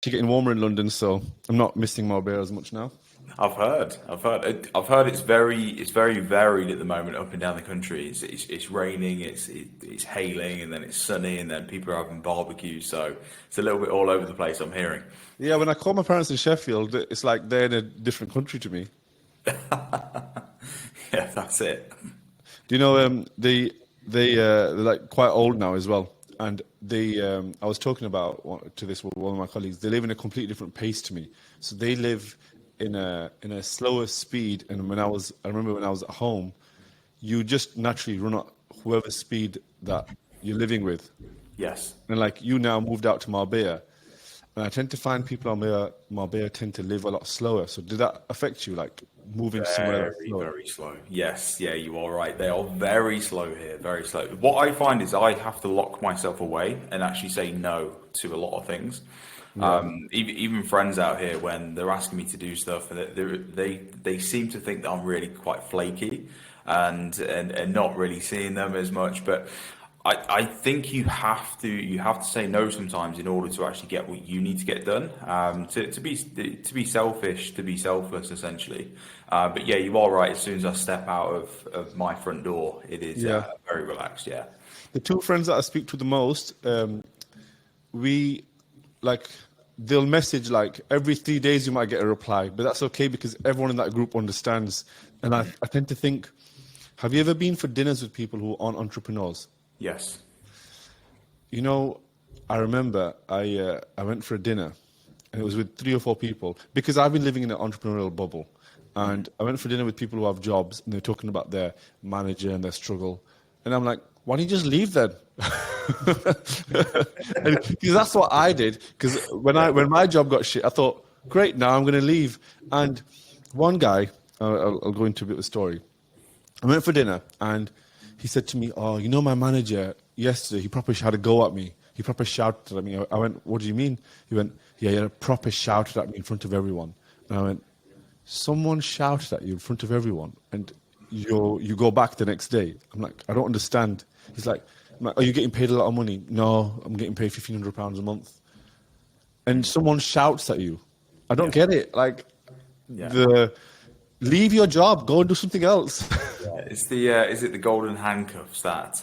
It's getting warmer in London, so I'm not missing Marbella as much now. I've heard it's very varied at the moment up and down the country. It's raining, it's hailing, and then it's sunny, and then people are having barbecues. So it's a little bit all over the place. I'm hearing. Yeah, when I call my parents in Sheffield, it's like they're in a different country to me. Yeah, that's it. Do you know they're like quite old now as well, and I was talking about to this with one of my colleagues. They live in a completely different pace to me, so they live in a slower speed. And I remember when I was at home, you just naturally run at whoever's speed that you're living with. Yes. And like you now moved out to Marbella, and I tend to find people on Marbella tend to live a lot slower. So did that affect you, like moving somewhere that's Very, slower? very slow. Yes, yeah, you are right. They are very slow here, very slow. What I find is I have to lock myself away and actually say no to a lot of things. Yeah. Even friends out here, when they're asking me to do stuff, they seem to think that I'm really quite flaky and not really seeing them as much. But I think you have to say no sometimes in order to actually get what you need to get done. To be selfish, to be selfless, essentially. But yeah, you are right. As soon as I step out of my front door, it is Yeah. very relaxed. Yeah. The two friends that I speak to the most, we like they'll message like every 3 days you might get a reply, but that's okay because everyone in that group understands. And I tend to think, have you ever been for dinners with people who aren't entrepreneurs? Yes. You know, I remember I went for a dinner, and it was with 3 or 4 people because I've been living in an entrepreneurial bubble, and I went for dinner with people who have jobs, and they're talking about their manager and their struggle, and I'm like, why don't you just leave then? Because that's what I did. Because when my job got shit, I thought, great, now I'm going to leave. And one guy, I'll go into a bit of a story. I went for dinner, and he said to me, "Oh, you know my manager yesterday, he proper had a go at me. He proper shouted at me." I went, "What do you mean?" He went, "Yeah, he had a proper shouted at me in front of everyone." And I went, "Someone shouted at you in front of everyone, and you go back the next day?" I'm like, "I don't understand." I'm like, "Are you getting paid a lot of money?" "No, I'm getting paid £1,500 a month." And someone shouts at you. I don't Yeah. get it. Like, Yeah. the leave your job, go and do something else. Yeah, it's the is it the golden handcuffs that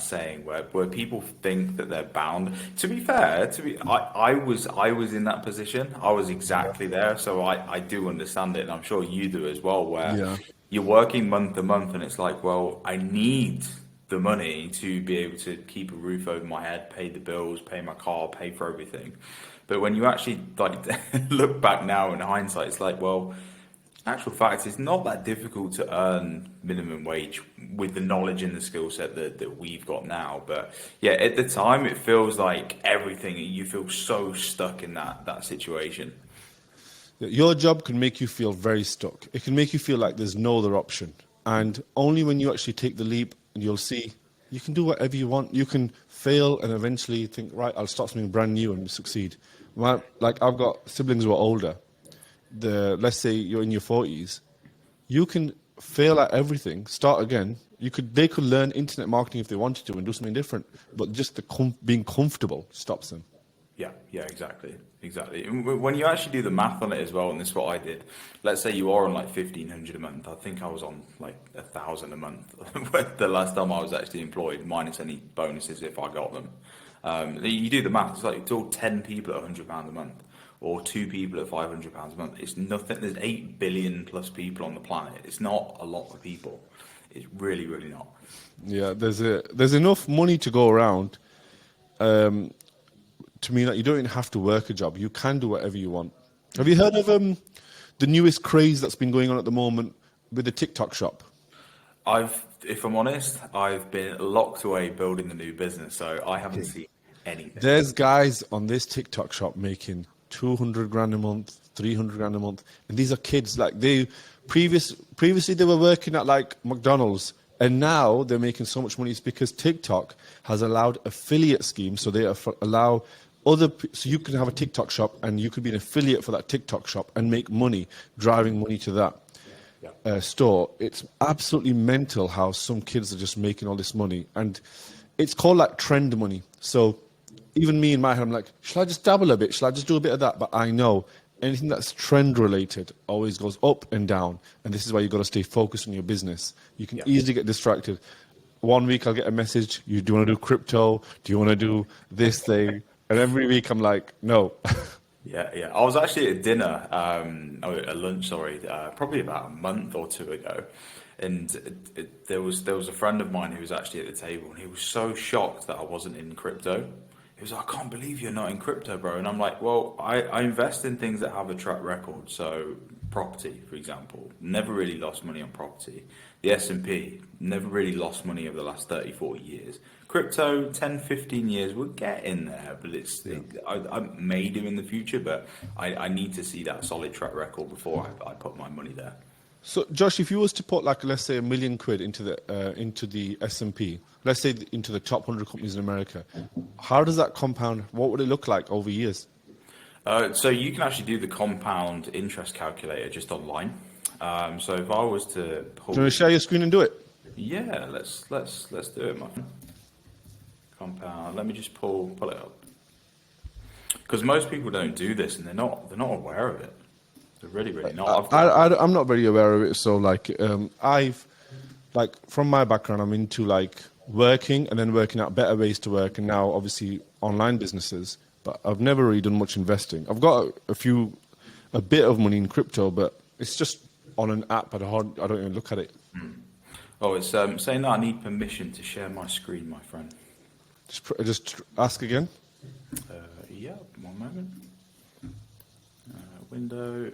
saying where people think that they're bound. To be fair, I was in that position. I was exactly there, so I do understand it, and I'm sure you do as well. Where Yeah. you're working month to month, and it's like, well, I need the money to be able to keep a roof over my head, pay the bills, pay my car, pay for everything. But when you actually like look back now in hindsight, it's like, well. Actual fact, it's not that difficult to earn minimum wage with the knowledge and the skill set that we've got now. But yeah, at the time, it feels like everything, you feel so stuck in that situation. Your job can make you feel very stuck. It can make you feel like there's no other option. And only when you actually take the leap and you'll see you can do whatever you want. You can fail and eventually think, right, I'll start something brand new and succeed. Like I've got siblings who are older. Let's say you're in your 40s, you can fail at everything, start again. They could learn internet marketing if they wanted to and do something different, but just being comfortable stops them. Yeah, yeah, exactly, exactly. And when you actually do the math on it as well, and this is what I did. Let's say you are on like 1,500 a month. I think I was on like 1,000 a month the last time I was actually employed, minus any bonuses if I got them. You do the math. It's like it's all 10 people at £100 a month, or 2 people at £500 a month. It's nothing. There's 8 billion plus people on the planet. It's not a lot of people. It's really, really not. Yeah, there's enough money to go around. To me, that you don't even have to work a job. You can do whatever you want. Have you heard of the newest craze that's been going on at the moment with the TikTok shop? If I'm honest, I've been locked away building the new business, so I haven't seen anything. There's guys on this TikTok shop making 200 grand a month, 300 grand a month, and these are kids. Like previously they were working at like McDonald's, and now they're making so much money. It's because TikTok has allowed affiliate schemes, so they allow so you can have a TikTok shop and you could be an affiliate for that TikTok shop and make money, driving money to that store. It's absolutely mental how some kids are just making all this money, and it's called like trend money. So even me in my head, I'm like, shall I just dabble a bit? Shall I just do a bit of that? But I know anything that's trend related always goes up and down. And this is why you've got to stay focused on your business. You can easily get distracted. One week I'll get a message, do you want to do crypto? Do you want to do this thing? And every week I'm like, no. Yeah. I was actually at dinner, at lunch, sorry, probably about a month or two ago, and there was a friend of mine who was actually at the table, and he was so shocked that I wasn't in crypto. He was like, I can't believe you're not in crypto, bro. And I'm like, well, I invest in things that have a track record. So property, for example, never really lost money on property. The S&P never really lost money over the last 30, 40 years. Crypto, 10, 15 years, we'll get in there, but I may do in the future, but I need to see that solid track record before I put my money there. So, Josh, if you was to put, like, let's say, £1 million into the S&P, let's say into the top 100 companies in America, how does that compound? What would it look like over years? So you can actually do the compound interest calculator just online. So if I was to pull, Do you want to share your screen and do it? yeah, let's do it, my friend. Compound. Let me just pull it up, because most people don't do this, and they're not aware of it. They're really not. I'm not very aware of it. So, like, from my background, I'm into like working and then working out better ways to work, and now obviously online businesses. But I've never really done much investing. I've got a bit of money in crypto, but it's just on an app. I don't even look at it. Oh, it's saying that I need permission to share my screen, my friend. Just ask again. Yeah, one moment. Window.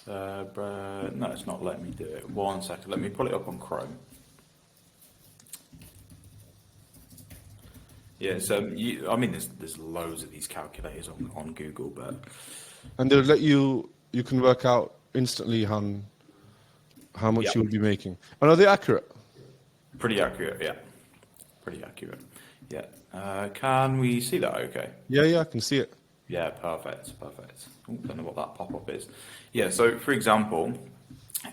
No, it's not letting me do it. 1 second. Let me pull it up on Chrome. Yeah, so there's loads of these calculators on Google, but And they'll let you can work out instantly on how much Yep. you will be making. And are they accurate? pretty accurate. Yeah, pretty accurate. Yeah. Can we see that? Okay. Yeah, I can see it. Yeah, perfect. Ooh, don't know what that pop-up is. Yeah, so for example,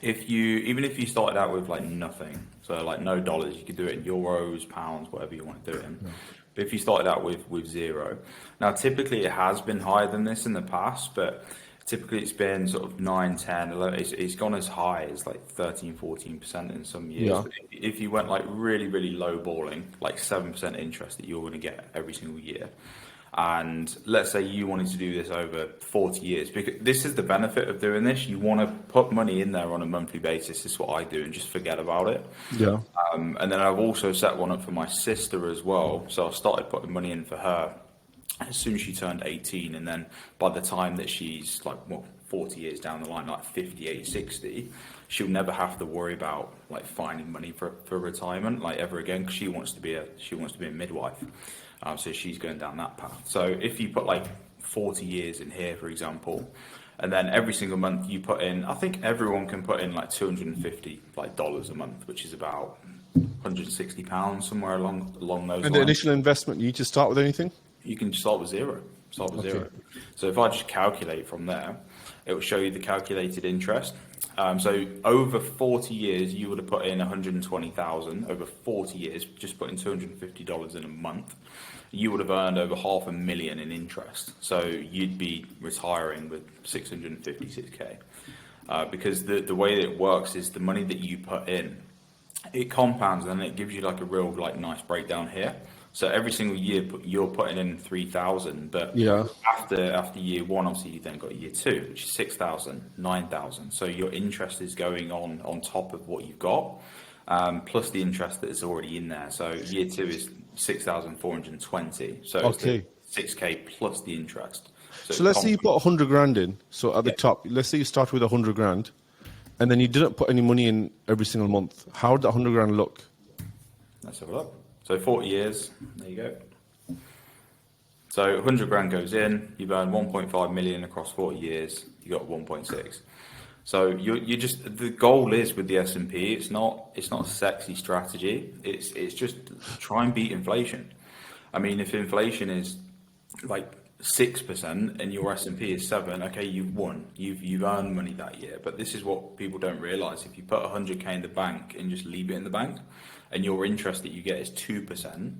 even if you started out with like nothing, so like no dollars, you could do it in euros, pounds, whatever you want to do it in. But if you started out with zero, now typically it has been higher than this in the past, but typically it's been sort of 9, 10, 11, it's gone as high as like 13, 14% in some years. Yeah. But if you went like really low balling, like 7% interest that you're going to get every single year, and let's say you wanted to do this over 40 years, because this is the benefit of doing this. You want to put money in there on a monthly basis. This is what I do, and just forget about it. Yeah. And then I've also set one up for my sister as well. So I started putting money in for her as soon as she turned 18, and then by the time that she's like 40 years down the line, like 58, 60, she'll never have to worry about like finding money for retirement like ever again, because she wants to be a midwife. So she's going down that path. So if you put like 40 years in here, for example, and then every single month you put in, I think everyone can put in like $250 dollars a month, which is about £160, somewhere along those lines. And the initial investment, you need to start with anything? You can start with zero. Zero. So if I just calculate from there, it will show you the calculated interest. So over 40 years, you would have put in 120,000 over 40 years, just putting $250 in a month. You would have earned over $500,000 in interest. So you'd be retiring with 656k. Because the way that it works is the money that you put in, it compounds, and it gives you like a real like nice breakdown here. So every single year you're putting in 3,000, but Yeah. after year one, obviously you then got year two, which is 6,000, 9,000. So your interest is going on top of what you've got, plus the interest that is already in there. So year two is 6,420. So Okay. it's 6k plus the interest. So let's say you put 100 grand in. So at the top, let's say you start with 100 grand, and then you didn't put any money in every single month. How would that 100 grand look? Let's have a look. So 40 years, there you go. So 100 grand goes in, you've earned 1.5 million across 40 years, you got 1.6. So you just, the goal is with the S&P, it's not a sexy strategy. It's just try and beat inflation. I mean, if inflation is like 6% and your S&P is 7, okay, you've won. You've earned money that year. But this is what people don't realize. If you put 100k in the bank and just leave it in the bank, and your interest that you get is 2%,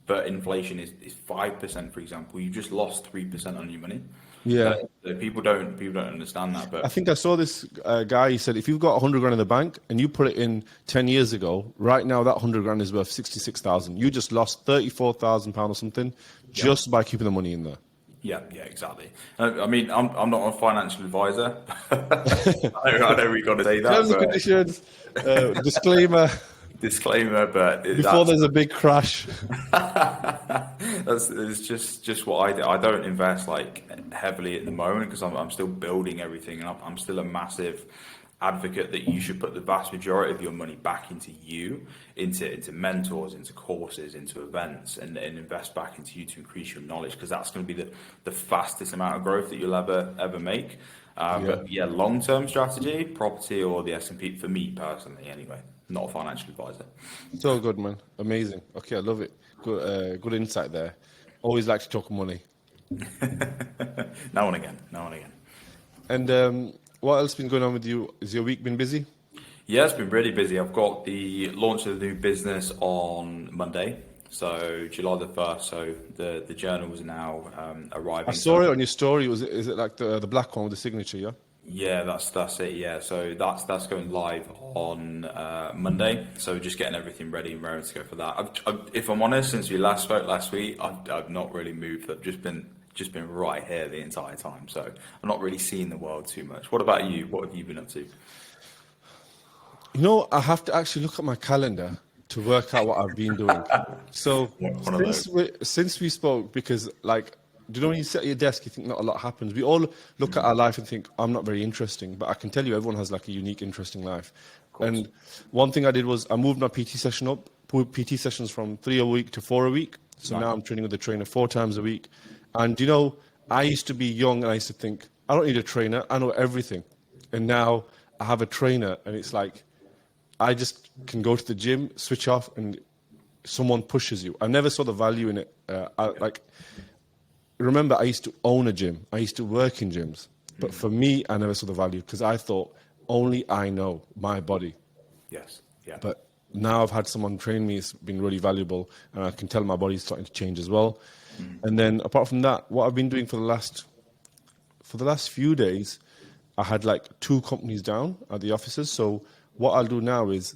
but inflation is 5%, for example, you just lost 3% on your money. Yeah. People don't understand that, I but think I saw this guy. He said, if you've got 100 grand in the bank and you put it in 10 years ago, right now that 100 grand is worth 66,000. You just lost 34,000 pounds or something just by keeping the money in there. yeah, exactly. I mean, I'm not a financial advisor. I know we got to say that, Terms and but conditions, disclaimer, disclaimer. But before there's a big crash. it's just what I do. I don't invest like heavily at the moment because I'm still building everything, and I'm still a massive advocate that you should put the vast majority of your money back into you, into mentors, into courses, into events, and invest back into you to increase your knowledge, because that's going to be the fastest amount of growth that you'll ever make. But yeah, long-term strategy, property or the S&P for me personally anyway. Not a financial advisor. So good, man. Amazing. Okay, I love it. Good insight there. Always like to talk money. Now and again. And what else been going on with you? Is your week been busy? Yeah, it's been really busy. I've got the launch of the new business on Monday, so July the 1st. So the journal is now arriving. I saw it on your story. Is it like the black one with the signature, yeah? Yeah, that's it. Yeah, so that's going live on Monday. So just getting everything ready and ready to go for that. If I'm honest, since we last spoke last week, I've not really moved. I've just been right here the entire time. So I'm not really seeing the world too much. What about you? What have you been up to? You know, I have to actually look at my calendar to work out what I've been doing. So since we spoke, because like, do you know when you sit at your desk, you think not a lot happens. We all look at our life and think, I'm not very interesting, but I can tell you everyone has like a unique, interesting life. And one thing I did was I moved my PT session up, put PT sessions from 3 a week to 4 a week. So now I'm training with the trainer 4 times a week. And you know, I used to be young and I used to think, I don't need a trainer, I know everything. And now I have a trainer and it's like, I just can go to the gym, switch off, and someone pushes you. I never saw the value in it. Remember, I used to own a gym. I used to work in gyms. But for me, I never saw the value because I thought only I know my body. Yes. Yeah. But now I've had someone train me. It's been really valuable. And I can tell my body's starting to change as well. And then apart from that, what I've been doing for the last few days, I had like 2 companies down at the offices. So what I'll do now is,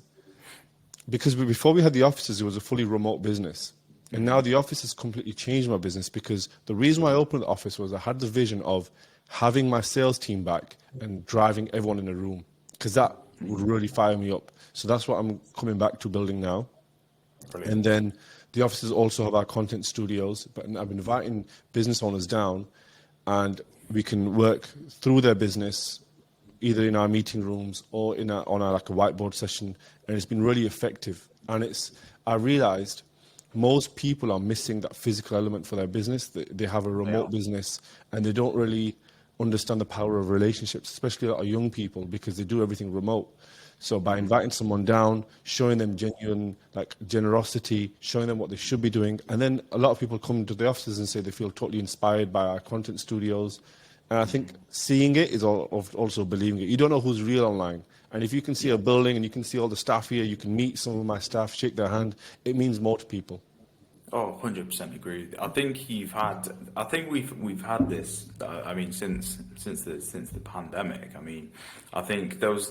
because before we had the offices, it was a fully remote business. And now the office has completely changed my business, because the reason why I opened the office was I had the vision of having my sales team back and driving everyone in a room, because that would really fire me up. So that's what I'm coming back to building now. Brilliant. And then the offices also have our content studios, but I'm inviting business owners down, and we can work through their business either in our meeting rooms or on our like a whiteboard session, and it's been really effective. And I realized most people are missing that physical element for their business. They have a remote business and they don't really understand the power of relationships, especially a lot of young people, because they do everything remote. So by inviting someone down, showing them genuine like generosity, showing them what they should be doing, and then a lot of people come to the offices and say they feel totally inspired by our content studios. And I think seeing it is also believing it. You don't know who's real online. And if you can see a building and you can see all the staff here, you can meet some of my staff, shake their hand, it means more to people. Oh, 100% agree with you. I think we've had this. I mean, since the pandemic. I mean, I think there was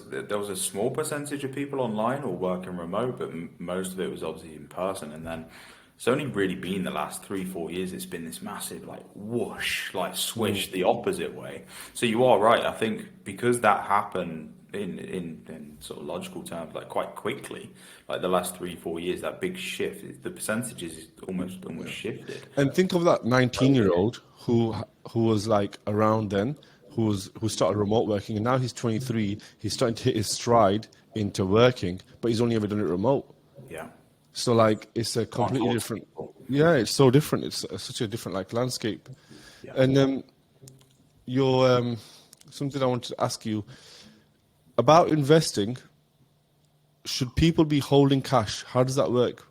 a small percentage of people online or working remote, but most of it was obviously in person. And then it's only really been the last 3-4 years it's been this massive like whoosh, like swish the opposite way. So you are right. I think because that happened in sort of logical terms, like quite quickly, like the last 3-4 years, that big shift, the percentages is almost shifted. And think of that 19-year-old who was like around then, who started remote working, and now he's 23. He's starting to hit his stride into working, but he's only ever done it remote. Yeah. So like it's a completely different. Yeah, it's so different. It's such a different like landscape. Yeah. And your something I wanted to ask you about investing. Should people be holding cash? How does that work?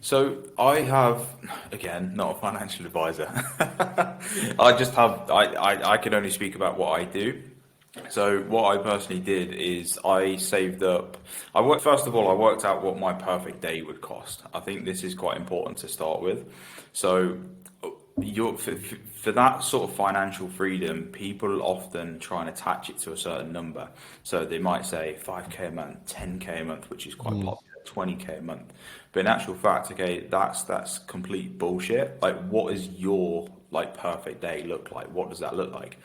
So I have, again, not a financial advisor. I just have. I can only speak about what I do. So what I personally did is I saved up. First of all, I worked out what my perfect day would cost. I think this is quite important to start with. So for that sort of financial freedom, people often try and attach it to a certain number. So they might say 5k a month, 10k a month, which is quite popular, 20k a month. But in actual fact, okay, that's complete bullshit. Like, what is your like perfect day look like? What does that look like?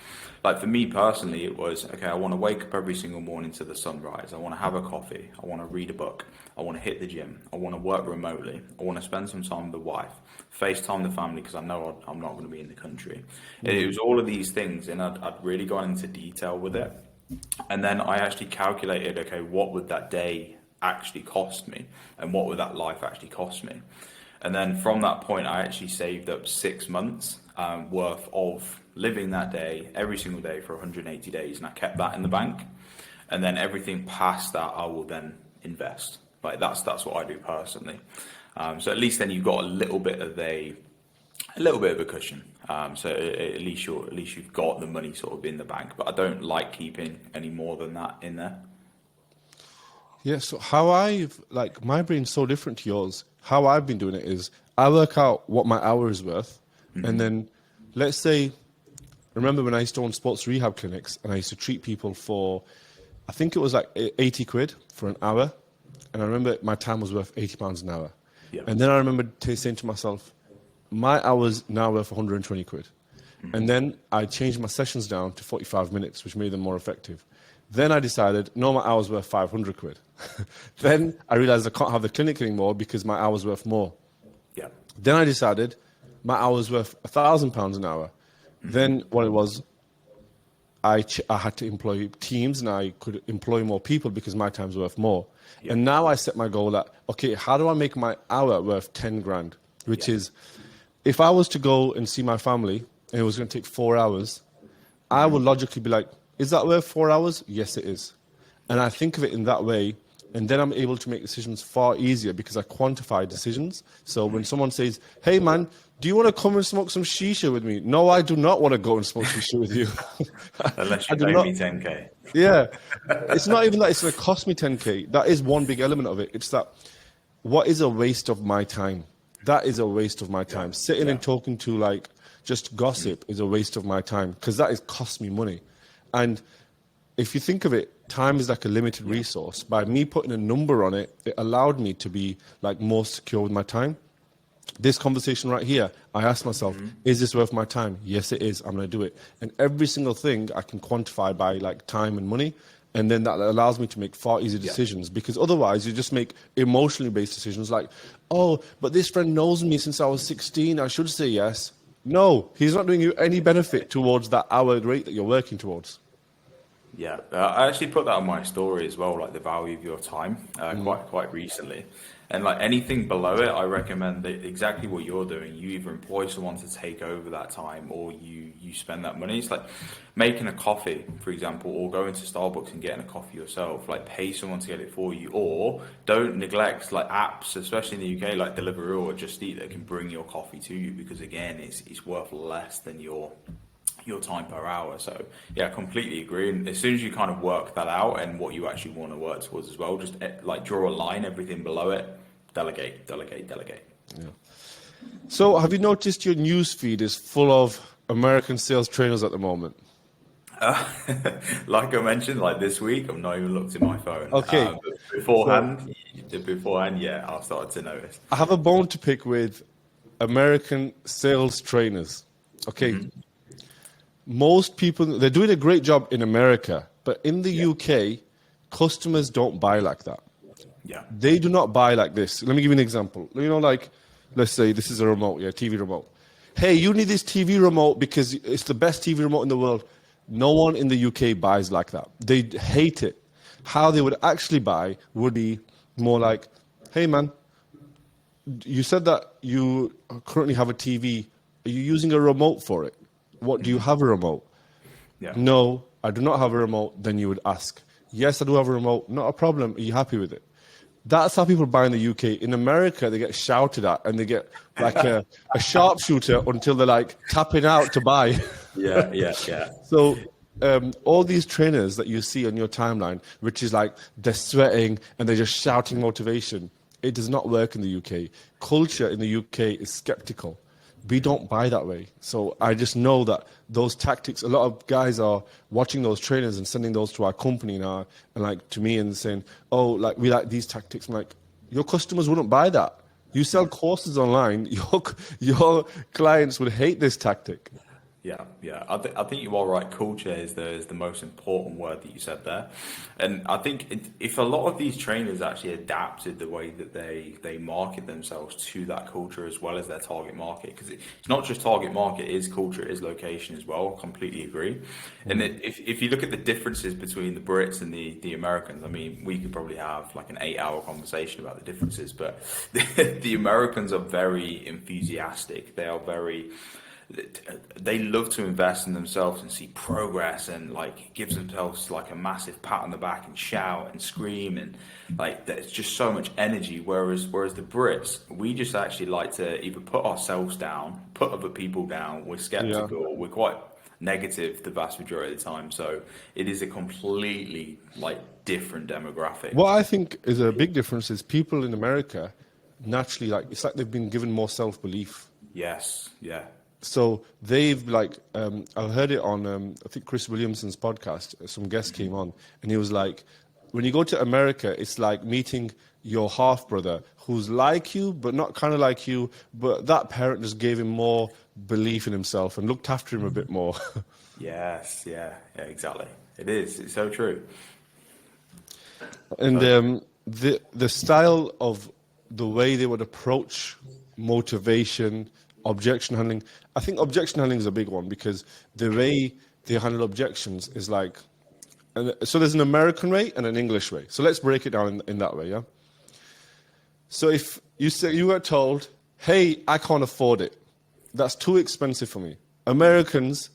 Like for me personally, it was, okay, I want to wake up every single morning to the sunrise. I want to have a coffee. I want to read a book. I want to hit the gym. I want to work remotely. I want to spend some time with the wife, FaceTime the family because I know I'm not going to be in the country. It was all of these things, and I'd really gone into detail with it. And then I actually calculated, okay, what would that day actually cost me? And what would that life actually cost me? And then from that point, I actually saved up 6 months worth of living that day every single day for 180 days. And I kept that in the bank. And then everything past that, I will then invest. Like that's what I do personally. So at least then you've got a little bit of a cushion. So at least you've got the money sort of in the bank. But I don't like keeping any more than that in there. Yeah, so my brain's so different to yours. How I've been doing it is I work out what my hour is worth. And then let's say, remember when I used to own sports rehab clinics and I used to treat people for, I think it was like 80 quid for an hour. And I remember my time was worth £80 an hour. Yeah. And then I remember saying to myself, my hour's now worth 120 quid. And then I changed my sessions down to 45 minutes, which made them more effective. Then I decided, no, my hour's worth 500 quid. Then I realized I can't have the clinic anymore because my hour's worth more. Yeah. Then I decided my hour's worth £1,000 an hour. Then what it was, I had to employ teams and I could employ more people because my time's worth more. Yeah. And now I set my goal at, okay, how do I make my hour worth 10 grand? Which is, if I was to go and see my family and it was going to take 4 hours, I would logically be like, is that worth 4 hours? Yes, it is. And I think of it in that way. And then I'm able to make decisions far easier because I quantify decisions. So when someone says, hey man, do you want to come and smoke some shisha with me? No, I do not want to go and smoke shisha with you. Unless you pay me 10k. Yeah. It's not even that it's going to cost me 10k. That is one big element of it. It's that, what is a waste of my time? That is a waste of my time. Yeah. Sitting and talking to like just gossip is a waste of my time because that is cost me money. And if you think of it, time is like a limited resource. By me putting a number on it, it allowed me to be like more secure with my time. This conversation right here, I asked myself, is this worth my time? Yes, it is. I'm going to do it. And every single thing I can quantify by like time and money. And then that allows me to make far easier decisions because otherwise you just make emotionally based decisions like, oh, but this friend knows me since I was 16. I should say yes. No, he's not doing you any benefit towards that hour rate that you're working towards. Yeah, I actually put that on my story as well, like the value of your time, quite recently. And like anything below it, I recommend that exactly what you're doing. You either employ someone to take over that time or you spend that money. It's like making a coffee, for example, or going to Starbucks and getting a coffee yourself. Like pay someone to get it for you, or don't neglect like apps, especially in the UK, like Deliveroo or Just Eat, that can bring your coffee to you because again, it's worth less than your time per hour. So yeah, completely agree. And as soon as you kind of work that out and what you actually want to work towards as well, just like draw a line, everything below it, delegate. Yeah. So have you noticed your news feed is full of American sales trainers at the moment? Like I mentioned, like this week, I've not even looked at my phone. Okay. Beforehand, yeah, I started to notice. I have a bone to pick with American sales trainers. Okay. Most people, they're doing a great job in America, but in the UK, customers don't buy like that. Yeah. They do not buy like this. Let me give you an example. You know, like, let's say this is a remote, TV remote. Hey, you need this TV remote because it's the best TV remote in the world. No one in the UK buys like that. They hate it. How they would actually buy would be more like, hey man, you said that you currently have a TV. Are you using a remote for it? What, do you have a remote? Yeah. No, I do not have a remote. Then you would ask, yes, I do have a remote. Not a problem. Are you happy with it? That's how people buy in the UK. In America, they get shouted at and they get like a sharpshooter until they're like tapping out to buy. Yeah. So all these trainers that you see on your timeline, which is like they're sweating and they're just shouting motivation, it does not work in the UK. Culture in the UK is skeptical. We don't buy that way. So I just know that those tactics, a lot of guys are watching those trainers and sending those to our company now and like to me and saying, oh, like we like these tactics. I'm like, your customers wouldn't buy that. You sell courses online, your clients would hate this tactic. Yeah, yeah. I think you are right. Culture is the most important word that you said there, and I think if a lot of these trainers actually adapted the way that they market themselves to that culture as well as their target market, because it's not just target market, it is culture, it is location as well. I completely agree. And if you look at the differences between the Brits and the Americans, I mean, we could probably have like an 8-hour conversation about the differences, but the Americans are very enthusiastic. They love to invest in themselves and see progress and like gives themselves like a massive pat on the back and shout and scream and like there's just so much energy. Whereas the Brits, we just actually like to either put ourselves down, put other people down. We're skeptical. We're quite negative the vast majority of the time. So it is a completely like different demographic. What I think is a big difference is people in America naturally like it's like they've been given more self-belief. Yes. Yeah. So they've like, I heard it on, I think Chris Williamson's podcast, some guest came on and he was like, when you go to America, it's like meeting your half brother who's like you, but not kind of like you, but that parent just gave him more belief in himself and looked after him a bit more. Yes. Yeah, exactly. It is. It's so true. And the style of the way they would approach motivation, objection handling. I think objection handling is a big one because the way they handle objections is like, so there's an American way and an English way. So let's break it down in that way, yeah? So if you say you were told, hey, I can't afford it. That's too expensive for me. Americans,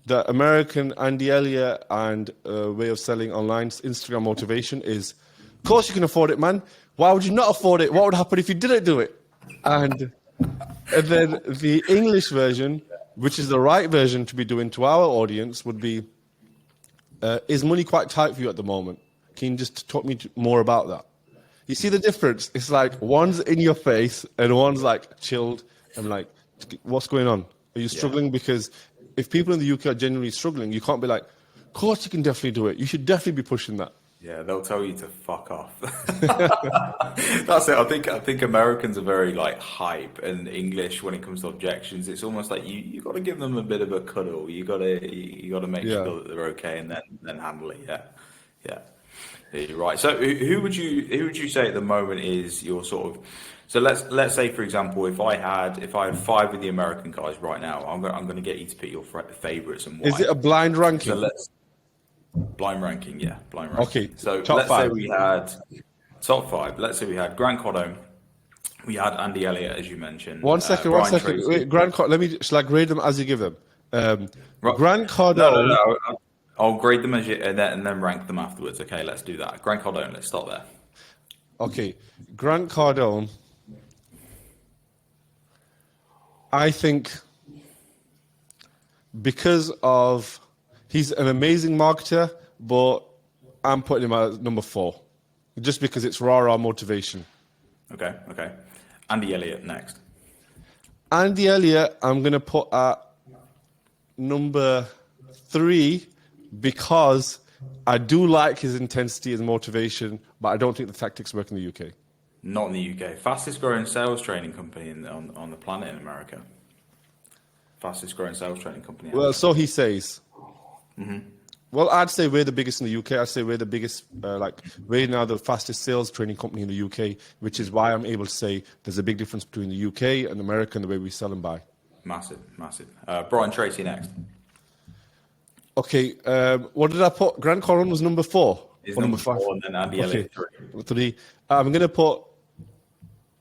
the American Andy Elliott and way of selling online Instagram motivation is, of course you can afford it, man. Why would you not afford it? What would happen if you didn't do it? And then the English version, which is the right version to be doing to our audience, would be, is money quite tight for you at the moment? Can you just talk me more about that? You see the difference? It's like one's in your face and one's like chilled and like, what's going on? Are you struggling? Yeah. Because if people in the UK are genuinely struggling, you can't be like, of course you can definitely do it. You should definitely be pushing that. Yeah, they'll tell you to fuck off. That's it. I think Americans are very like hype, and English when it comes to objections, it's almost like you got to give them a bit of a cuddle. You got to make sure that they're okay, and then handle it. Yeah, you're right. So who would you say at the moment is your sort of? So let's say for example, if I had 5 of the American guys right now, I'm going to get you to pick your favorites and why. Is it a blind ranking? So blind ranking, yeah. Blind ranking. Okay, so let's say we had top 5. Let's say we had Grant Cardone, we had Andy Elliott, as you mentioned. One second. Wait, Grant Cardone, shall I grade them as you give them? Grant Cardone. No. I'll grade them as you, and then rank them afterwards. Okay, let's do that. Grant Cardone, let's start there. Okay, Grant Cardone. I think because of he's an amazing marketer, but I'm putting him at number 4, just because it's raw motivation. Okay. Andy Elliott next. Andy Elliott, I'm going to put at number 3 because I do like his intensity and motivation, but I don't think the tactics work in the UK. Not in the UK. Fastest growing sales training company on the planet in America. Fastest growing sales training company. Well, so he says. Mm-hmm. Well, I'd say we're the biggest in the UK. I'd say we're the biggest, we're now the fastest sales training company in the UK, which is why I'm able to say there's a big difference between the UK and America and the way we sell and buy. Massive. Brian Tracy next. Okay, what did I put? Grant Cardone was number 4. Is number 4, and then Andy Elliott 3. I'm going to put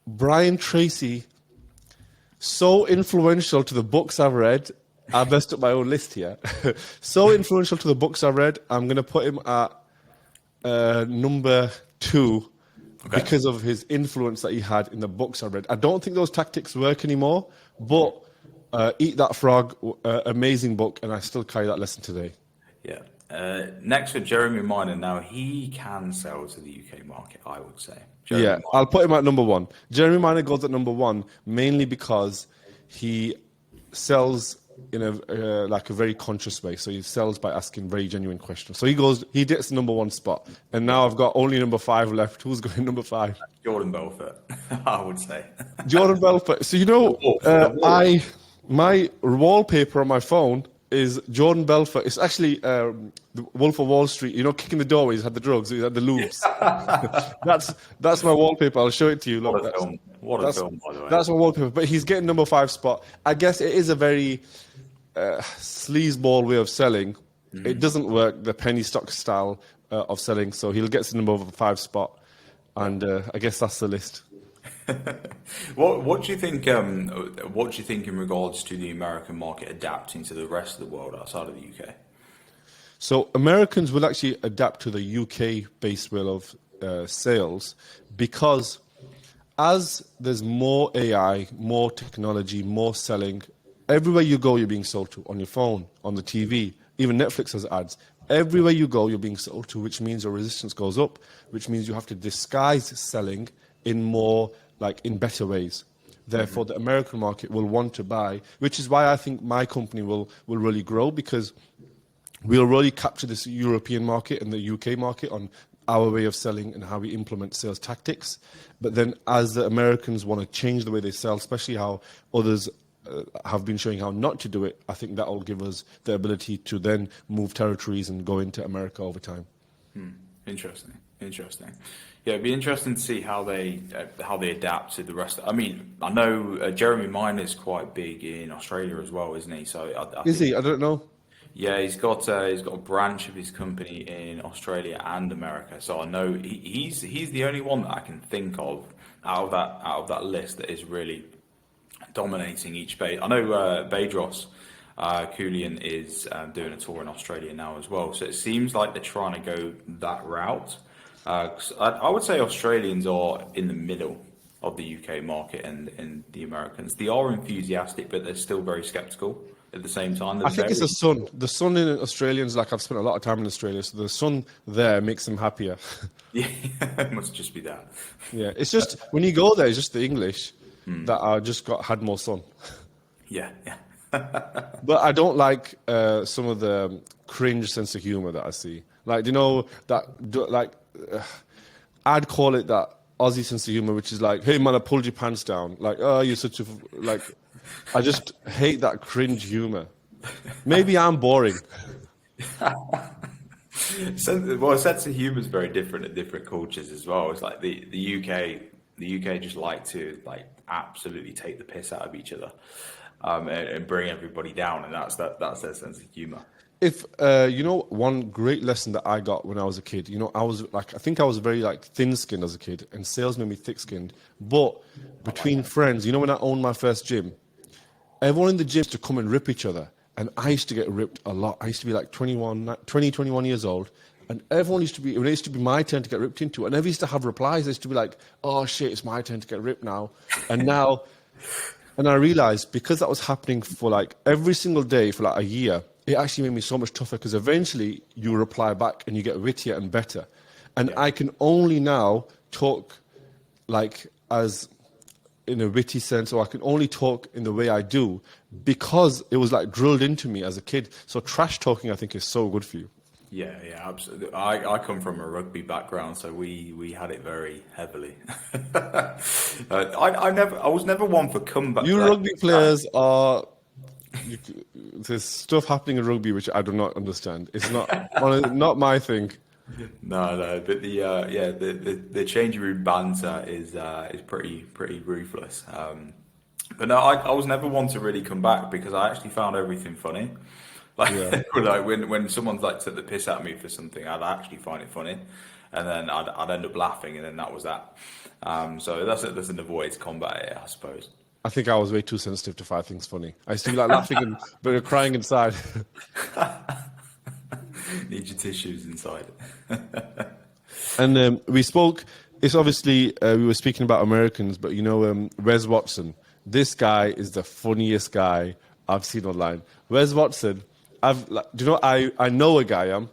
Brian Tracy, so influential to the books I've read. I've messed up my own list here. So influential to the books I've read. I'm going to put him at number 2 because of his influence that he had in the books I read. I don't think those tactics work anymore, but Eat That Frog, amazing book, and I still carry that lesson today. Yeah. Next for Jeremy Minor. Now he can sell to the UK market, I would say. Jeremy Yeah, I'll put him at number one. Jeremy Minor goes at number one mainly because he sells in a like a very conscious way. So he sells by asking very genuine questions. So he gets the number one spot. And now I've got only number five left. Who's going number five? Jordan Belfort, I would say. Jordan Belfort. So my wallpaper on my phone is Jordan Belfort. It's actually the Wolf of Wall Street. You know, kicking the door where he's had the drugs, he's had the loops. that's my wallpaper. I'll show it to you. Look, What a film! What a film, by the way. That's my wallpaper. But he's getting number five spot. I guess it is a very sleazeball way of selling. It doesn't work the penny stock style of selling. So he'll get to number five spot, and I guess that's the list. What do you think? What do you think in regards to the American market adapting to the rest of the world outside of the UK? So Americans will actually adapt to the UK-based way of sales because as there's more AI, more technology, more selling, everywhere you go, you're being sold to on your phone, on the TV. Even Netflix has ads. Everywhere you go, you're being sold to, which means your resistance goes up, which means you have to disguise selling in more in better ways. Therefore, the American market will want to buy, which is why I think my company will really grow because we'll really capture this European market and the UK market on our way of selling and how we implement sales tactics. But then as the Americans want to change the way they sell, especially how others have been showing how not to do it, I think that will give us the ability to then move territories and go into America over time. Interesting. Yeah, it'd be interesting to see how they adapt to the rest. I mean, I know Jeremy Minor is quite big in Australia as well, isn't he? So Is he? I don't know. Yeah, he's got a branch of his company in Australia and America. So I know he's the only one that I can think of out of that list that is really dominating each base. I know Bedros Keuilian is doing a tour in Australia now as well. So it seems like they're trying to go that route. I would say Australians are in the middle of the UK market and the Americans. They are enthusiastic, but they're still very skeptical at the same time. I think it's the sun. The sun in Australians, I've spent a lot of time in Australia, so the sun there makes them happier. Yeah, it must just be that. Yeah, it's just, when you go there, it's just the English that had more sun. Yeah. But I don't like some of the cringe sense of humor that I see. I'd call it that Aussie sense of humor, which is like, hey man, I pulled your pants down. You're such a, I just hate that cringe humor. Maybe I'm boring. Sense of humor is very different in different cultures as well. It's like the UK just like to absolutely take the piss out of each other and bring everybody down, and that's their sense of humor. If one great lesson that I got when I was a kid, I think I was very thin-skinned as a kid, and sales made me thick-skinned. But between friends, when I owned my first gym, everyone in the gym used to come and rip each other, and I used to get ripped a lot. I used to be 21 years old, and everyone used to be, it used to be my turn to get ripped into, and everyone used to have replies. They used to be like, oh shit, it's my turn to get ripped now. And I realized because that was happening for every single day for a year, it actually made me so much tougher because eventually you reply back and you get wittier and better. And I can only now talk as in a witty sense, or I can only talk in the way I do because it was drilled into me as a kid. So trash talking, I think, is so good for you. Yeah, absolutely. I come from a rugby background, so we had it very heavily. I was never one for comeback. You rugby players are. There's stuff happening in rugby which I do not understand. It's not my thing. No, but the changing room banter is pretty ruthless. But no, I was never one to really come back because I actually found everything funny. When someone's took the piss out of me for something, I'd actually find it funny, and then I'd end up laughing, and then that was that. So that's an avoid to combat it, I suppose. I think I was way too sensitive to find things funny. I used to be laughing but crying inside. Need your tissues inside. And we spoke. It's obviously we were speaking about Americans, but Wes Watson. This guy is the funniest guy I've seen online. Wes Watson do you know, I know a guy,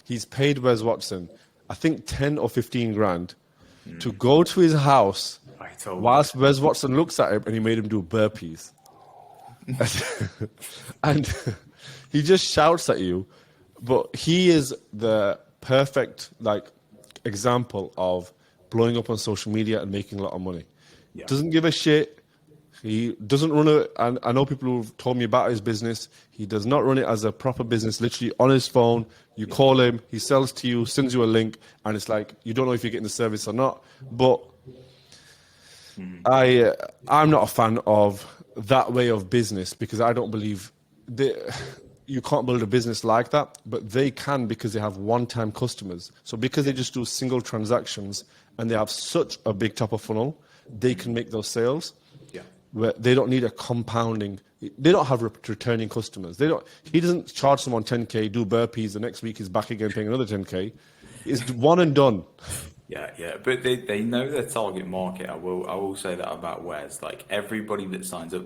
he's paid Wes Watson, I think 10 or 15 grand to go to his house I told whilst Wes Watson looks at him, and he made him do burpees. And he just shouts at you, but he is the perfect example of blowing up on social media and making a lot of money. Yeah. Doesn't give a shit. He doesn't run it. And I know people who've told me about his business. He does not run it as a proper business. Literally on his phone, you call him, he sells to you, sends you a link, and it's like you don't know if you're getting the service or not. But I'm not a fan of that way of business, because I don't believe you can't build a business like that. But they can, because they have one-time customers. So because they just do single transactions and they have such a big top of funnel, they can make those sales. Yeah. Where they don't need a compounding. They don't have returning customers. He doesn't charge someone 10K, do burpees, the next week he's back again paying another 10K. It's one and done. Yeah, but they know their target market. I will say that about Wes. Like, everybody that signs up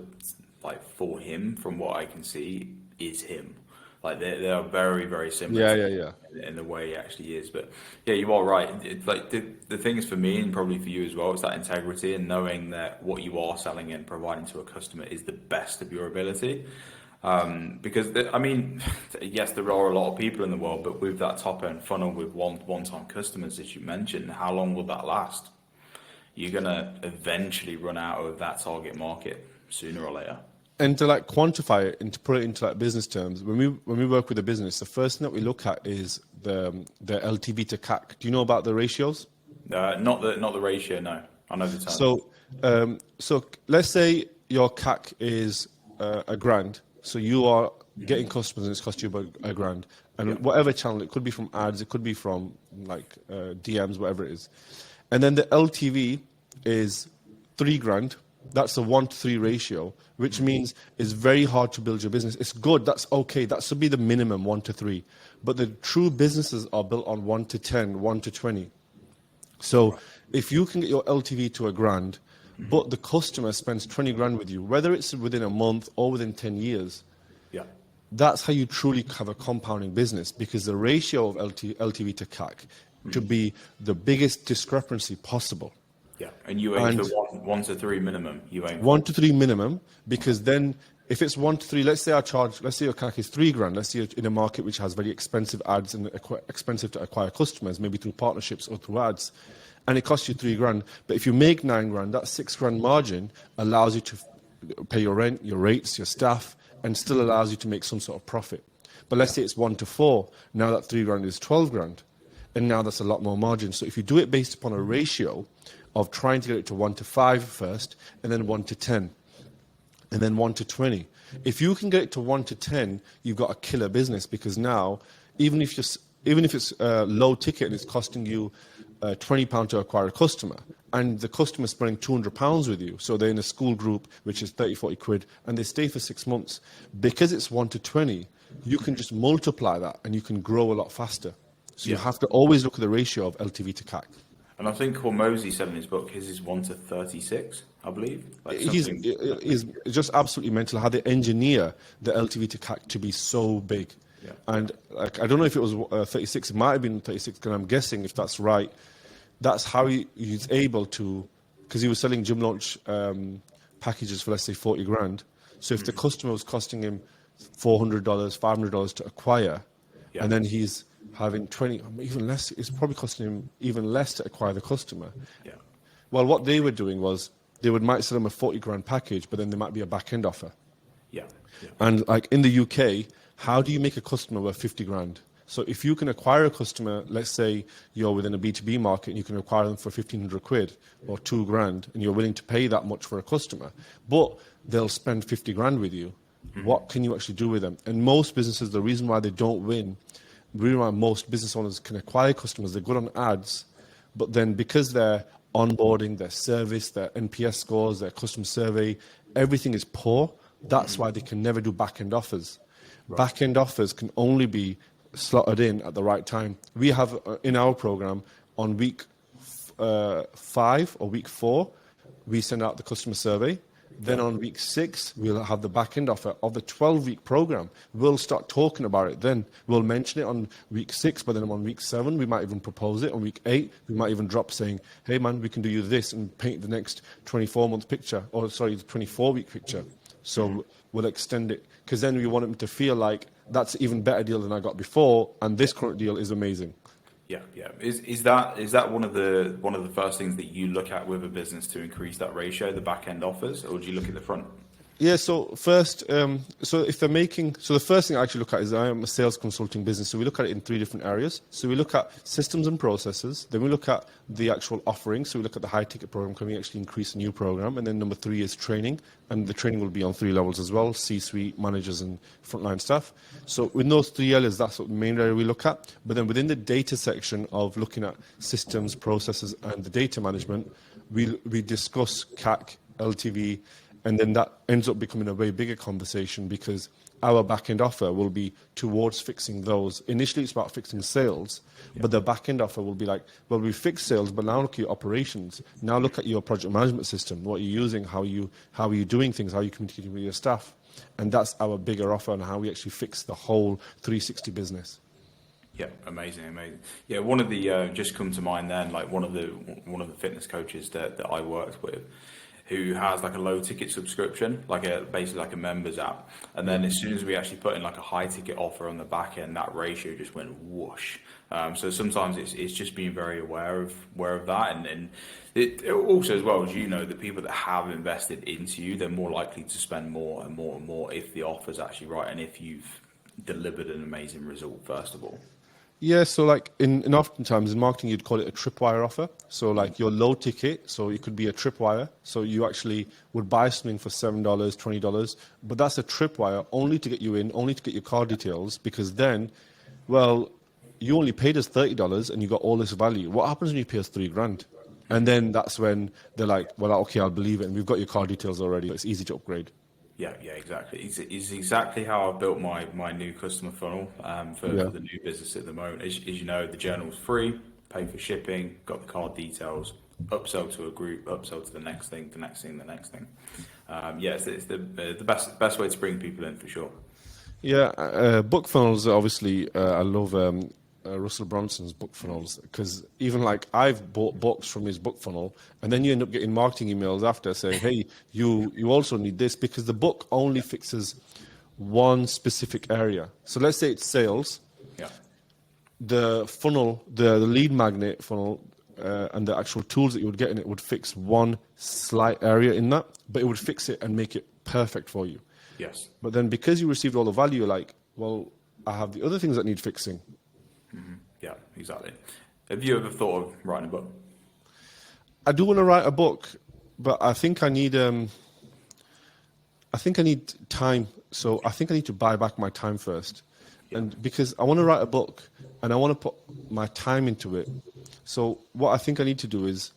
for him, from what I can see, is him. Like, they are very, very similar. Yeah. In the way he actually is. But yeah, you are right. The thing is, for me, and probably for you as well, it's that integrity and knowing that what you are selling and providing to a customer is the best of your ability. Because yes, there are a lot of people in the world, but with that top end funnel with one-time customers, as you mentioned, how long will that last? You're gonna eventually run out of that target market sooner or later. And to quantify it and to put it into business terms, when we work with a business, the first thing that we look at is the LTV to CAC. Do you know about the ratios? Not the ratio, no. I know the term. So let's say your CAC is $1,000. So you are getting customers and it's cost you about $1,000. And whatever channel, it could be from ads, it could be from DMs, whatever it is. And then the LTV is $3,000. That's a 1-to-3 ratio, which means it's very hard to build your business. It's good, that's okay, that should be the minimum, 1-to-3. But the true businesses are built on 1-to-10, 1-to-20. So if you can get your LTV to $1,000, but the customer spends 20 grand with you, whether it's within a month or within 10 years, that's how you truly have a compounding business, because the ratio of LTV to CAC to be the biggest discrepancy possible. Yeah, and you aim for 1-to-3 minimum. You aim 1-to-3 minimum, because then if it's 1-to-3, let's say your CAC is $3,000. Let's say you're in a market which has very expensive ads and expensive to acquire customers, maybe through partnerships or through ads, and it costs you $3,000. But if you make $9,000, that $6,000 margin allows you to pay your rent, your rates, your staff, and still allows you to make some sort of profit. But let's say it's 1-to-4. Now that $3,000 is $12,000, and now that's a lot more margin. So if you do it based upon a ratio of trying to get it to 1-to-5 first, and then 1-to-10, and then 1-to-20. If you can get it to 1-to-10, you've got a killer business, because now, even if it's low ticket and it's costing you £20 to acquire a customer, and the customer's spending £200 with you, so they're in a school group, which is 30-40 quid, and they stay for 6 months, because it's 1-to-20, you can just multiply that and you can grow a lot faster. So you have to always look at the ratio of LTV to CAC. And I think Hormozy said in his book, his is 1-to-36, I believe. He's just absolutely mental how they engineer the LTV to CAC to be so big. Yeah. And I don't know if it was 36, it might have been 36, because I'm guessing if that's right, that's how he's able to, because he was selling gym launch packages for, let's say, 40 grand. So if the customer was costing him $400, $500 to acquire, and then he's having 20, even less, it's probably costing him even less to acquire the customer. Yeah. Well, what they were doing was they might sell them a 40 grand package, but then there might be a back end offer. Yeah. And in the UK, how do you make a customer worth 50 grand? So if you can acquire a customer, let's say you're within a B2B market and you can acquire them for 1,500 quid or 2 grand, and you're willing to pay that much for a customer, but they'll spend 50 grand with you, what can you actually do with them? And most businesses, the reason why they don't win, the reason why most business owners can acquire customers, they're good on ads, but then because their onboarding, their service, their NPS scores, their customer survey, everything is poor, that's why they can never do back-end offers. Right. Back-end offers can only be slotted in at the right time. We have in our program on week 5 or week 4, we send out the customer survey, Then on week 6, we'll have the back end offer of the 12-week program. We'll start talking about it then. We'll mention it on week 6, but then on week 7, we might even propose it. On week 8, we might even drop saying, hey man, we can do you this and paint the next 24-month picture, or sorry, the 24-week picture. So we'll extend it, because then we want them to feel like that's an even better deal than I got before, and this current deal is amazing. Yeah, yeah. Is that one of the first things that you look at with a business to increase that ratio, the back end offers, or do you look at the front? Yeah, so first, so if they're making, so the first thing I actually look at is I am a sales consulting business, so we look at it in 3 different areas. So we look at systems and processes, then we look at the actual offering, so we look at the high ticket program, can we actually increase a new program, and then number 3 is training, and the training will be on 3 levels as well, C-suite, managers and frontline staff. So in those 3 areas, that's what the main area we look at, but then within the data section of looking at systems, processes and the data management, we discuss CAC, LTV, and then that ends up becoming a way bigger conversation, because our back-end offer will be towards fixing those. Initially, it's about fixing sales, but the back-end offer will be like, well, we fixed sales, but now look at your operations. Now look at your project management system, what you're using, how are you doing things, how are you communicating with your staff. And that's our bigger offer on how we actually fix the whole 360 business. Yeah, amazing. Yeah, one of the just come to mind then, like one of the fitness coaches that I worked with, who has like a low ticket subscription, basically like a members app. And then as soon as we actually put in like a high ticket offer on the back end, that ratio just went whoosh. So sometimes it's just being very aware of that. And it also, as well as the people that have invested into you, they're more likely to spend more and more and more if the offer's actually right and if you've delivered an amazing result, first of all. Yeah, so like in oftentimes in marketing, you'd call it a tripwire offer. So like your low ticket, so it could be a tripwire. So you actually would buy something for $7, $20, but that's a tripwire only to get you in, only to get your card details, because then, well, you only paid us $30 and you got all this value. What happens when you pay us $3,000? And then that's when they're like, well, okay, I'll believe it. And we've got your card details already. It's easy to upgrade. Yeah, exactly. It's exactly how I've built my new customer funnel for the new business at the moment. As you know, the journal's free, pay for shipping, got the card details, upsell to a group, upsell to the next thing, the next thing, the next thing. It's the best way to bring people in for sure. Yeah, book funnels, obviously, I love Russell Brunson's book funnels, because even like I've bought books from his book funnel, and then you end up getting marketing emails after saying, hey, you also need this, because the book only fixes one specific area. So let's say it's sales. Yeah. The funnel, the lead magnet funnel, and the actual tools that you would get in it would fix one slight area in that, but it would fix it and make it perfect for you. Yes. But then because you received all the value, you're like, well, I have the other things that need fixing. Mm-hmm. Yeah, exactly. Have you ever thought of writing a book? I do want to write a book, but I think I need time. So I think I need to buy back my time first. Yeah. And because I want to write a book and I want to put my time into it. So what I think I need to do is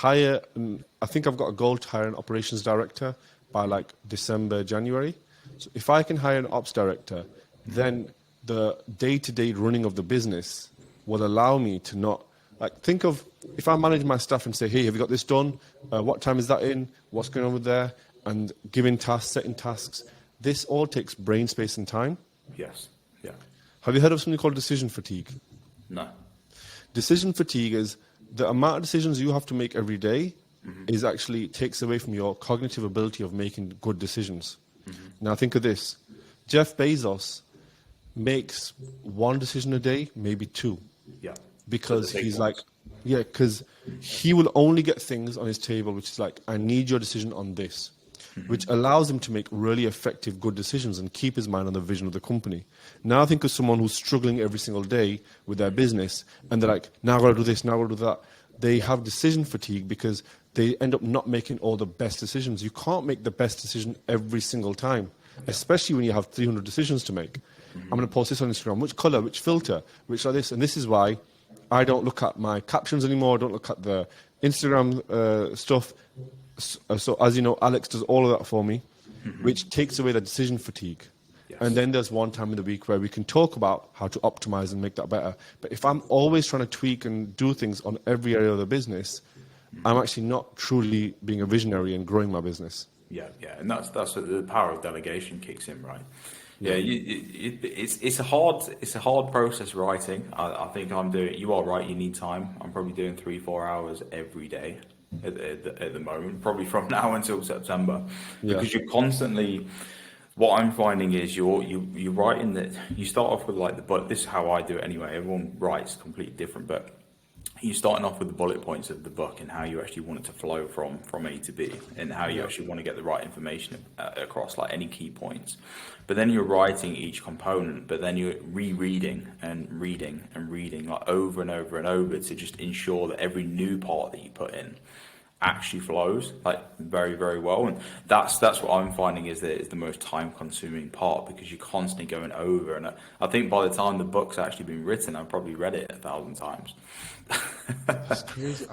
I think I've got a goal to hire an operations director by like December, January. So if I can hire an ops director, then the day-to-day running of the business will allow me to not, like, think of if I manage my staff and say, hey, have you got this done? What time is that in? What's going on with there? And giving tasks, setting tasks. This all takes brain space and time. Yes. Yeah. Have you heard of something called decision fatigue? No. Decision fatigue is the amount of decisions you have to make every day is actually takes away from your cognitive ability of making good decisions. Mm-hmm. Now think of this. Jeff Bezos makes one decision a day, maybe 2. Yeah. Because he's like, because he will only get things on his table, which is like, I need your decision on this, which allows him to make really effective, good decisions and keep his mind on the vision of the company. Now think of someone who's struggling every single day with their business, and they're like, now I've got to do this, now I've got to do that. They have decision fatigue because they end up not making all the best decisions. You can't make the best decision every single time, especially when you have 300 decisions to make. I'm going to post this on Instagram. Which color, which filter, which like this. And this is why I don't look at my captions anymore. I don't look at the Instagram stuff. So as you know, Alex does all of that for me, which takes away the decision fatigue. Yes. And then there's one time in the week where we can talk about how to optimize and make that better. But if I'm always trying to tweak and do things on every area of the business, I'm actually not truly being a visionary and growing my business. Yeah, yeah, and that's what the power of delegation kicks in, right? Yeah, it's a hard process writing. I think I'm doing. You are right. You need time. I'm probably doing 3-4 hours every day at the moment, probably from now until September, Yeah. because you're constantly. What I'm finding is you're writing that you start off with like the but this is how I do it anyway. Everyone writes completely different, but you're starting off with the bullet points of the book and how you actually want it to flow from A to B, and how you actually want to get the right information across, like any key points. But then you're writing each component, but then you're rereading and reading and reading like over and over and over to just ensure that every new part that you put in actually flows like very, very well. And that's what I'm finding is that it's the most time consuming part, because you're constantly going over. And I think by the time the book's actually been written, I've probably read it 1,000 times. It's crazy.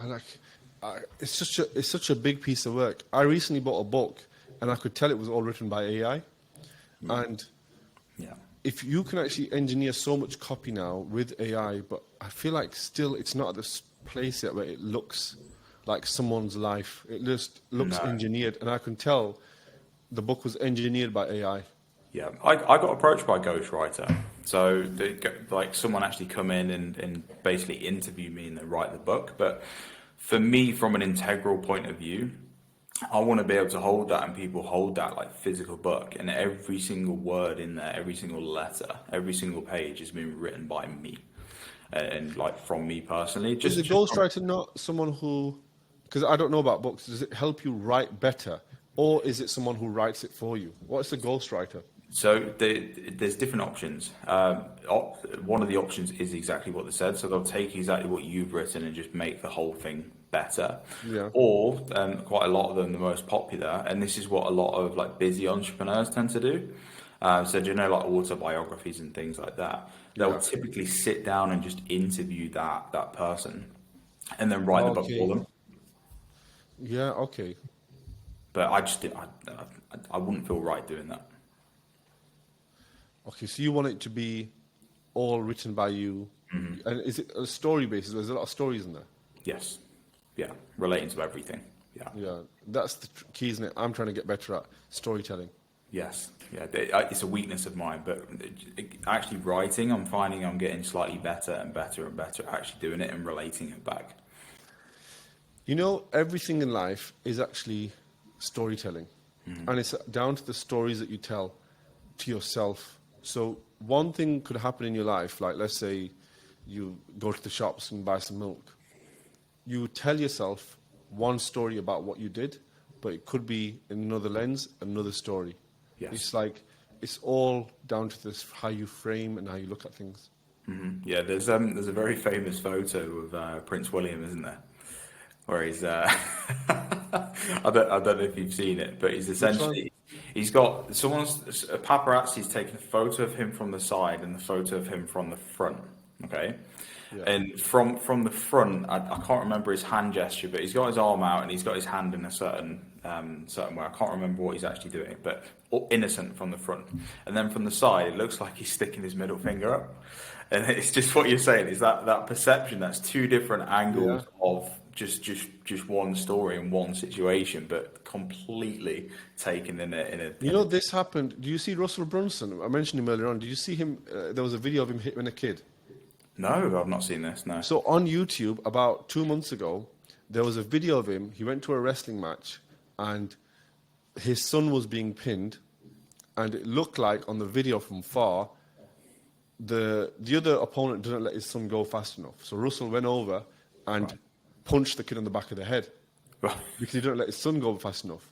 It's such a big piece of work. I recently bought a book, and I could tell it was all written by AI. And Yeah. if you can actually engineer so much copy now with AI, but I feel like still it's not at this place yet where it looks like someone's life. It just looks engineered, and I can tell the book was engineered by AI. Yeah, I got approached by a ghostwriter. So like someone actually come in and basically interview me and then write the book. But for me, from an integral point of view, I want to be able to hold that, and people hold that like physical book, and every single word in there, every single letter, every single page has been written by me, and like from me personally. Is a ghostwriter not someone who, because I don't know about books, does it help you write better, or is it someone who writes it for you? What's a ghostwriter? So there's different options. One of the options is exactly what they said. So they'll take exactly what you've written and just make the whole thing better. Yeah. Or quite a lot of them, the most popular, and this is what a lot of like busy entrepreneurs tend to do. So do you know, like autobiographies and things like that? They'll typically sit down and just interview that person, and then write the book for them. Yeah. Okay. But I wouldn't feel right doing that. Okay. So you want it to be all written by you, and is it a story basis? There's a lot of stories in there. Yes. Yeah. Relating to everything. Yeah. Yeah. That's the key, isn't it? I'm trying to get better at storytelling. Yes, yeah, it's a weakness of mine, but actually writing, I'm finding I'm getting slightly better and better and better at actually doing it and relating it back. You know, everything in life is actually storytelling, and it's down to the stories that you tell to yourself. So one thing could happen in your life, like let's say you go to the shops and buy some milk. You tell yourself one story about what you did, but it could be in another lens, another story. Yes. It's like, it's all down to this, how you frame and how you look at things. Mm-hmm. Yeah, there's a very famous photo of Prince William, isn't there? Where he's, I don't know if you've seen it, but he's essentially, he's got, a paparazzi's taken a photo of him from the side and the photo of him from the front, okay? Yeah. And from the front, I can't remember his hand gesture, but he's got his arm out and he's got his hand in a certain way. I can't remember what he's actually doing, but innocent from the front. And then from the side, it looks like he's sticking his middle finger up. And it's just what you're saying, is that perception, that's two different angles of just one story and one situation, but completely taken in a. You know, this happened. Do you see Russell Brunson? I mentioned him earlier on. Did you see him? There was a video of him hitting a kid. No, I've not seen this, no. So on YouTube, about 2 months ago, there was a video of him. He went to a wrestling match, and his son was being pinned, and it looked like on the video from far, the other opponent didn't let his son go fast enough. So Russell went over and punched the kid on the back of the head because he didn't let his son go fast enough.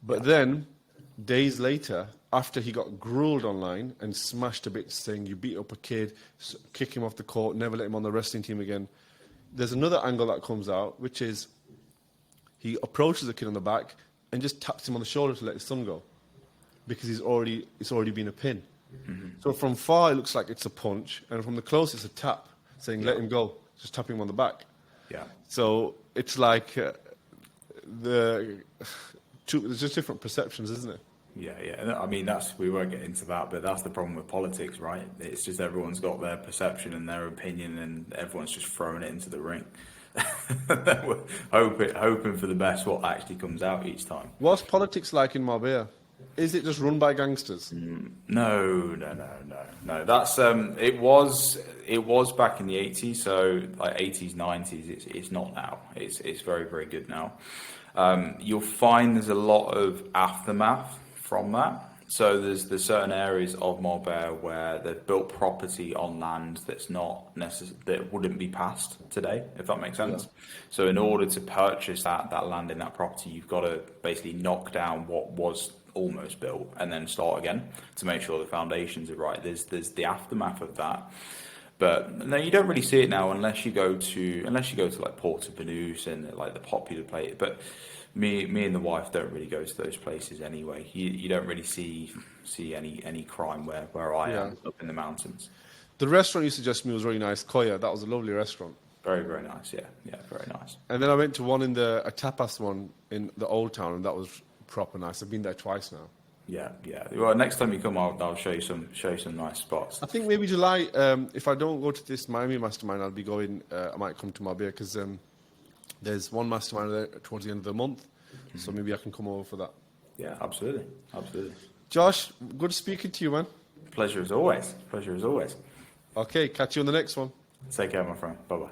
But then, days later, after he got grilled online and smashed to bits saying you beat up a kid, kick him off the court, never let him on the wrestling team again, there's another angle that comes out, which is he approaches the kid on the back and just taps him on the shoulder to let his son go because it's already been a pin. Mm-hmm. So from far it looks like it's a punch, and from the close it's a tap saying let him go, just tapping him on the back. Yeah. So it's like there's just different perceptions, isn't it? Yeah. I mean, we won't get into that, but that's the problem with politics, right? It's just everyone's got their perception and their opinion, and everyone's just throwing it into the ring. We're hoping for the best. What actually comes out each time? What's politics like in Marbella? Is it just run by gangsters? No. That's it was back in the 80s. So like 80s, 90s. It's not now. It's very, very good now. You'll find there's a lot of aftermath from that. So there's certain areas of Marbella where they've built property on land that's not that wouldn't be passed today, if that makes sense. Yeah. So in order to purchase that land in that property, you've got to basically knock down what was almost built and then start again to make sure the foundations are right. There's the aftermath of that. But no, you don't really see it now unless you go to like Porto Banús and like the popular place. But me and the wife don't really go to those places anyway. You don't really see any crime where I am up in the mountains. The restaurant you suggested me was really nice, Koya. That was a lovely restaurant. Very, very nice. Yeah, very nice. And then I went to one a tapas one in the old town, and that was proper nice. I've been there twice now. Yeah. Well, next time you come, I'll show you some nice spots. I think maybe July. If I don't go to this Miami mastermind, I'll be going. I might come to Marbella because there's one mastermind there towards the end of the month, so maybe I can come over for that. Yeah, absolutely. Josh, good speaking to you, man. Pleasure as always. Okay, catch you on the next one. Take care, my friend. Bye-bye.